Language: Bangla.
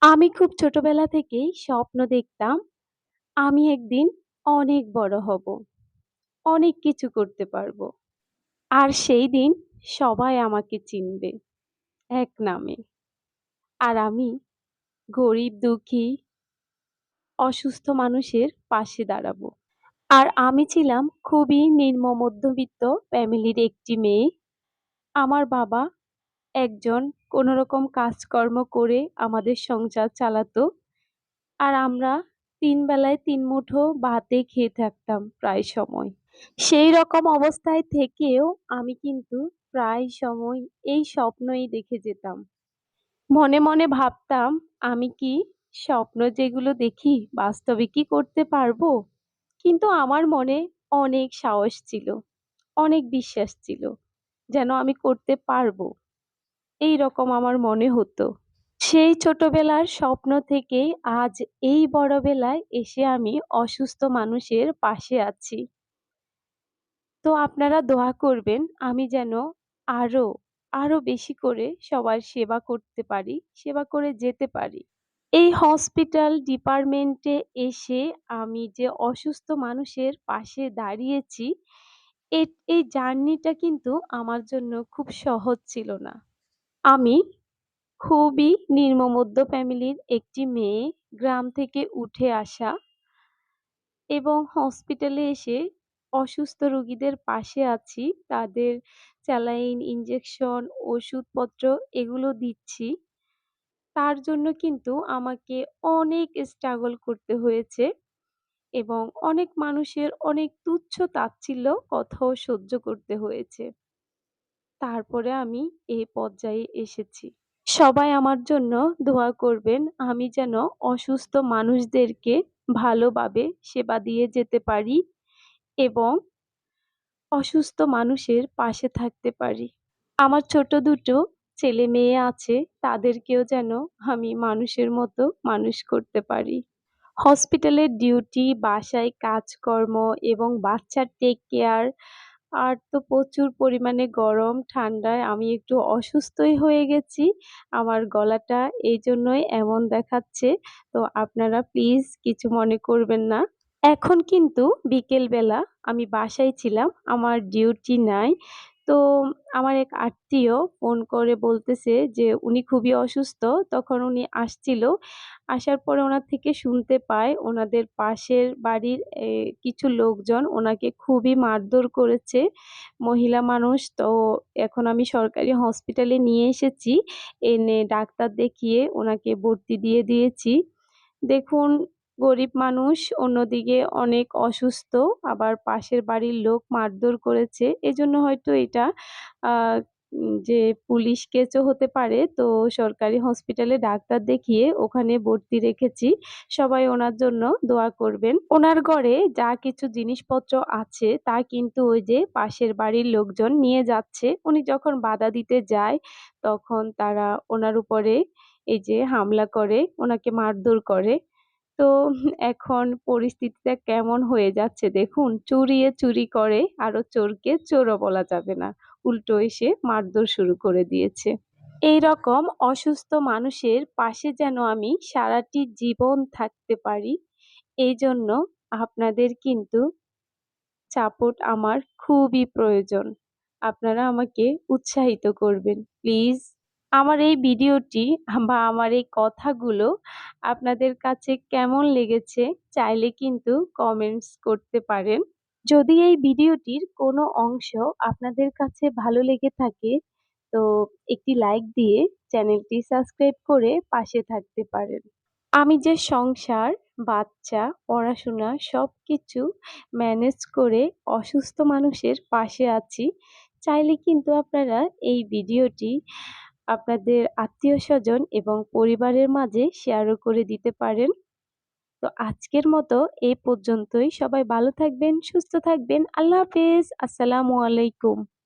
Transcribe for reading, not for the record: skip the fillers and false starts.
আমি খুব ছোটবেলা থেকেই স্বপ্ন দেখতাম আমি একদিন অনেক বড় হব। অনেক কিছু করতে পারবো। আর সেই দিন সবাই আমাকে চিনবে এক নামে। আর আমি গরিব, দুঃখী, অসুস্থ মানুষের পাশে দাঁড়াবো। আর আমি ছিলাম খুবই নিম্ন মধ্যবিত্ত ফ্যামিলির একটি মেয়ে। আমার বাবা একজন কোনরকম কাজকর্ম করে আমাদের সংসার চালাতো। আর আমরা ৩ বেলায় ৩ মুঠো ভাতে খেয়ে থাকতাম প্রায় সময়। সেই রকম অবস্থায় থেকেও আমি কিন্তু প্রায় সময় এই স্বপ্নই দেখে যেতাম। মনে, মনে ভাবতাম আমি কি স্বপ্ন যেগুলো দেখি বাস্তবে কি করতে পারবো? কিন্তু আমার মনে অনেক সাহস ছিল, অনেক বিশ্বাস ছিল যেন আমি করতে পারবো। এইরকম আমার মনে হতো। সেই ছোটবেলার স্বপ্ন থেকেই আজ এই বড়বেলায় এসে আমি অসুস্থ মানুষের পাশে আছি। তো আপনারা দোয়া করবেন আমি যেন আরো, আরো বেশি করে সবার সেবা করতে পারি, সেবা করে যেতে পারি। এই হসপিটাল ডিপার্টমেন্টে এসে আমি যে অসুস্থ মানুষের পাশে দাঁড়িয়েছি, এই জার্নিটা কিন্তু আমার জন্য খুব সহজ ছিল না। আমি খুবই নিম্নমধ্য ফ্যামিলির একটি মেয়ে, গ্রাম থেকে উঠে আসা এবং হসপিটালে এসে অসুস্থ রোগীদের পাশে আছি। তাদের স্যালাইন, ইনজেকশন, ওষুধপত্র এগুলো দিচ্ছি। তার জন্য কিন্তু আমাকে অনেক স্ট্রাগল করতে হয়েছে এবং অনেক মানুষের অনেক তুচ্ছ-তাচ্ছিল্য কথাও সহ্য করতে হয়েছে। তারপরে আমি এই পর্যায়ে এসেছি। সবাই আমার জন্য দোয়া করবেন। আমি যেন অসুস্থ মানুষদেরকে ভালোভাবে সেবা দিয়ে যেতে পারি এবং অসুস্থ মানুষের পাশে থাকতে পারি। আমার ছোট দুটো ছেলে-মেয়ে আছে, তাদেরকেও যেন আমি মানুষের মতো মানুষ করতে পারি। হসপিটালের ডিউটি, বাসায় কাজকর্ম এবং বাচ্চার টেক কেয়ার আর তো প্রচুর পরিমাণে গরম, ঠান্ডায় আমি একটু অসুস্থই হয়ে গেছি। আমার গলাটা এইজন্যই এমন দেখাচ্ছে। তো আপনারা প্লিজ কিছু মনে করবেন না। এখন কিন্তু বিকেলবেলা আমি বাসায় ছিলাম। আমার ডিউটি নাই। তো আমার এক আত্মীয় ফোন করে বলতেছে যে উনি খুবই অসুস্থ। তখন উনি আসছিল। আসার পরে ওনার থেকে শুনতে পাই ওনাদের পাশের বাড়ির কিছু লোকজন ওনাকে খুবই মারধর করেছে। মহিলা মানুষ। তো এখন আমি সরকারি হসপিটালে নিয়ে এসেছি। এনে ডাক্তার দেখিয়ে ওনাকে ভর্তি দিয়ে দিয়েছি। দেখুন গরিব মানুষ, অন্যদিকে অনেক অসুস্থ, আবার পাশের বাড়ির লোক মারধর করেছে। এজন্য হয়তো এটা আ যে পুলিশ কেসও হতে পারে। তো সরকারি হসপিটালে ডাক্তার দেখিয়ে ওখানে ভর্তি রেখেছি। সবাই ওনার জন্য দোয়া করবেন। ওনার ঘরে যা কিছু জিনিসপত্র আছে তা কিন্তু ওই যে পাশের বাড়ির লোকজন নিয়ে যাচ্ছে। উনি যখন বাধা দিতে যায় তখন তারা ওনার উপরে এই যে হামলা করে, ওনাকে মারধর করে। তো এখন পরিস্থিতিটা কেমন হয়ে যাচ্ছে দেখুন। চুরিয়ে চুরি করে আরো চোরকে চোরও বলা যাবে না। উল্টো এসে মারধর শুরু করে দিয়েছে। এইরকম অসুস্থ মানুষের পাশে যেন আমি সারাটি জীবন থাকতে পারি, এইজন্য আপনাদের কিন্তু সাপোর্ট আমার খুবই প্রয়োজন। আপনারা আমাকে উৎসাহিত করবেন প্লিজ। আমার এই ভিডিওটি বা আমার এই কথাগুলো আপনাদের কাছে কেমন লেগেছে চাইলে কিন্তু কমেন্টস করতে পারেন। যদি এই ভিডিওটির কোনো অংশ আপনাদের কাছে ভালো লেগে থাকে তো একটি লাইক দিয়ে চ্যানেলটি সাবস্ক্রাইব করে পাশে থাকতে পারেন। আমি যে সংসার, বাচ্চা, পড়াশোনা সবকিছু ম্যানেজ করে অসুস্থ মানুষের পাশে আছি। চাইলে কিন্তু আপনারা এই ভিডিওটি আপনাদের আত্মীয়স্বজন এবং পরিবারের মাঝে শেয়ারও করে দিতে পারেন। তো আজকের মতো এই পর্যন্তই। সবাই ভালো থাকবেন, সুস্থ থাকবেন। আল্লাহ হাফেজ। আসসালামু আলাইকুম।